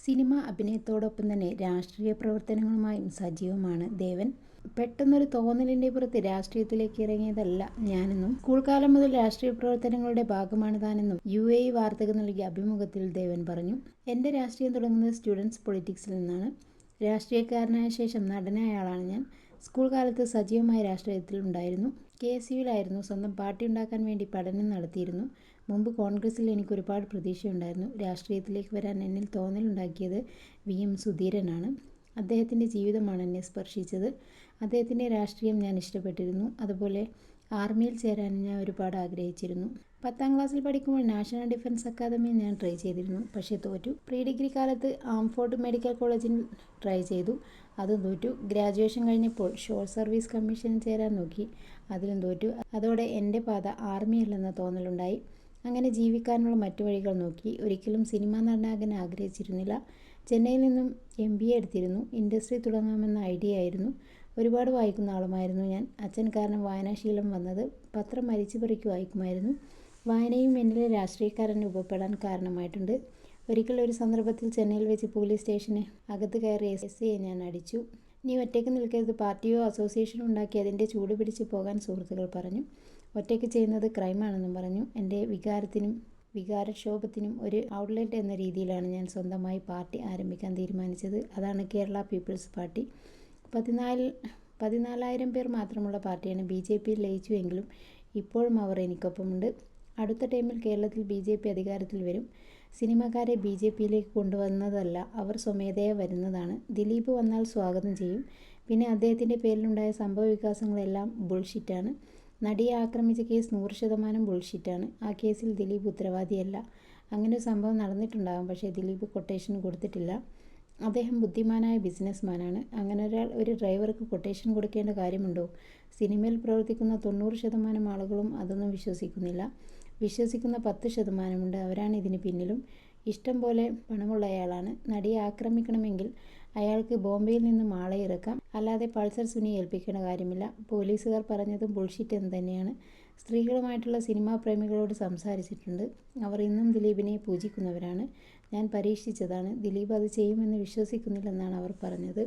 Cinema അഭിനയത്തോടൊപ്പം തന്നെ രാഷ്ട്രീയ പ്രവർത്തനങ്ങളുമായും സജീവമാണ് ദേവൻ. പെട്ടെന്നൊരു തോന്നലിൻ്റെ പുറത്ത് രാഷ്ട്രീയത്തിലേക്ക് ഇറങ്ങിയതല്ല ഞാനെന്നും സ്കൂൾ കാലം മുതൽ രാഷ്ട്രീയ പ്രവർത്തനങ്ങളുടെ ഭാഗമാണ് താനെന്നും UAE വാർത്തകൾ നൽകിയ അഭിമുഖത്തിൽ ദേവൻ പറഞ്ഞു. എൻ്റെ രാഷ്ട്രീയം തുടങ്ങുന്നത് സ്റ്റുഡൻസ് പൊളിറ്റിക്സിൽ നിന്നാണ്. രാഷ്ട്രീയക്കാരനായ ശേഷം നടനായ ആളാണ് ഞാൻ. സ്കൂൾ കാലത്ത് സജീവമായ രാഷ്ട്രീയത്തിൽ ഉണ്ടായിരുന്നു. KSUവിലായിരുന്നു. സ്വന്തം പാർട്ടി ഉണ്ടാക്കാൻ വേണ്ടി പഠനം നടത്തിയിരുന്നു. മുമ്പ് കോൺഗ്രസിൽ എനിക്ക് ഒരുപാട് പ്രതീക്ഷയുണ്ടായിരുന്നു. രാഷ്ട്രീയത്തിലേക്ക് വരാൻ എന്നിൽ തോന്നലുണ്ടാക്കിയത് VM സുധീരനാണ്. അദ്ദേഹത്തിൻ്റെ ജീവിതമാണ് എന്നെ സ്പർശിച്ചത്. അദ്ദേഹത്തിൻ്റെ രാഷ്ട്രീയം ഞാൻ ഇഷ്ടപ്പെട്ടിരുന്നു. അതുപോലെ ആർമിയിൽ ചേരാൻ ഞാൻ ഒരുപാട് ആഗ്രഹിച്ചിരുന്നു. 10ാം ക്ലാസ്സിൽ പഠിക്കുമ്പോൾ നാഷണൽ ഡിഫൻസ് അക്കാദമിയിൽ ഞാൻ ട്രൈ ചെയ്തിരുന്നു. പക്ഷേ തോറ്റു. പ്രീ ഡിഗ്രി കാലത്ത് ആംഫോർഡ് മെഡിക്കൽ കോളേജിൽ ട്രൈ ചെയ്തു. അതും തോറ്റു. ഗ്രാജുവേഷൻ കഴിഞ്ഞപ്പോൾ ഷോർട്ട് സർവീസ് കമ്മീഷനിൽ ചേരാൻ നോക്കി. അതിലും തോറ്റു. അതോടെ എൻ്റെ പാത ആർമിയല്ലെന്ന തോന്നലുണ്ടായി. അങ്ങനെ ജീവിക്കാനുള്ള മറ്റു വഴികൾ നോക്കി. ഒരിക്കലും സിനിമാ നടനാകാൻ ആഗ്രഹിച്ചിരുന്നില്ല. ചെന്നൈയിൽ നിന്നും MBA എടുത്തിരുന്നു. ഇൻഡസ്ട്രി തുടങ്ങാമെന്ന ഐഡിയ ആയിരുന്നു. ഒരുപാട് വായിക്കുന്ന ആളുമായിരുന്നു ഞാൻ. അച്ഛൻ കാരണം വായനാശീലം വന്നത്. പത്രം മരിച്ചു പറിക്ക് വായിക്കുമായിരുന്നു. വായനയും എന്നിലെ രാഷ്ട്രീയക്കാരൻ രൂപപ്പെടാൻ കാരണമായിട്ടുണ്ട്. ഒരിക്കൽ ഒരു സന്ദർഭത്തിൽ ചെന്നൈയിൽ വെച്ച് പോലീസ് സ്റ്റേഷന് അകത്ത് കയറി SIയെ ഞാൻ അടിച്ചു. നീ ഒറ്റയ്ക്ക് നിൽക്കരുത്, പാർട്ടിയോ അസോസിയേഷനോ ഉണ്ടാക്കി അതിൻ്റെ ചൂട് പിടിച്ച് പോകാൻ സുഹൃത്തുക്കൾ പറഞ്ഞു. ഒറ്റയ്ക്ക് ചെയ്യുന്നത് ക്രൈമാണെന്നും പറഞ്ഞു. എൻ്റെ വികാരക്ഷോഭത്തിനും ഒരു ഔട്ട്ലെറ്റ് എന്ന രീതിയിലാണ് ഞാൻ സ്വന്തമായി പാർട്ടി ആരംഭിക്കാൻ തീരുമാനിച്ചത്. അതാണ് കേരള പീപ്പിൾസ് പാർട്ടി. 14,000 പേർ മാത്രമുള്ള പാർട്ടിയാണ്. BJPയിൽ ലയിച്ചുവെങ്കിലും ഇപ്പോഴും അവർ എനിക്കൊപ്പമുണ്ട്. അടുത്ത ടൈമിൽ കേരളത്തിൽ BJP അധികാരത്തിൽ വരും. സിനിമാക്കാരെ BJPയിലേക്ക് കൊണ്ടുവന്നതല്ല, അവർ സ്വമേധയാ വരുന്നതാണ്. ദിലീപ് വന്നാൽ സ്വാഗതം ചെയ്യും. പിന്നെ അദ്ദേഹത്തിൻ്റെ പേരിലുണ്ടായ സംഭവ വികാസങ്ങളെല്ലാം ബുൾഷിറ്റാണ്. നടിയെ ആക്രമിച്ച കേസ് 100% ബുൾഷിറ്റാണ്. ആ കേസിൽ ദിലീപ് ഉത്തരവാദിയല്ല. അങ്ങനെ ഒരു സംഭവം നടന്നിട്ടുണ്ടാകും, പക്ഷേ ദിലീപ് കൊട്ടേഷൻ കൊടുത്തിട്ടില്ല. അദ്ദേഹം ബുദ്ധിമാനായ ബിസിനസ്മാനാണ്. അങ്ങനെ ഒരു ഡ്രൈവർക്ക് കൊട്ടേഷൻ കൊടുക്കേണ്ട കാര്യമുണ്ടോ? സിനിമയിൽ പ്രവർത്തിക്കുന്ന 90% ആളുകളും അതൊന്നും വിശ്വസിക്കുന്നില്ല. വിശ്വസിക്കുന്ന 10% അവരാണ് ഇതിന് പിന്നിലും. ഇഷ്ടം പോലെ പണമുള്ളയാളാണ്. നടിയെ ആക്രമിക്കണമെങ്കിൽ അയാൾക്ക് ബോംബെയിൽ നിന്നും ആളെ ഇറക്കാം, അല്ലാതെ പൾസർ സുനിയെ ഏൽപ്പിക്കേണ്ട കാര്യമില്ല. പോലീസുകാർ പറഞ്ഞതും ബുൾഷിറ്റ് എന്ന് തന്നെയാണ്. സ്ത്രീകളുമായിട്ടുള്ള സിനിമാ പ്രേമികളോട് സംസാരിച്ചിട്ടുണ്ട്. അവർ ഇന്നും ദിലീപിനെ പൂജിക്കുന്നവരാണ്. ഞാൻ പരീക്ഷിച്ചതാണ്. ദിലീപ് അത് ചെയ്യുമെന്ന് വിശ്വസിക്കുന്നില്ലെന്നാണ് അവർ പറഞ്ഞത്.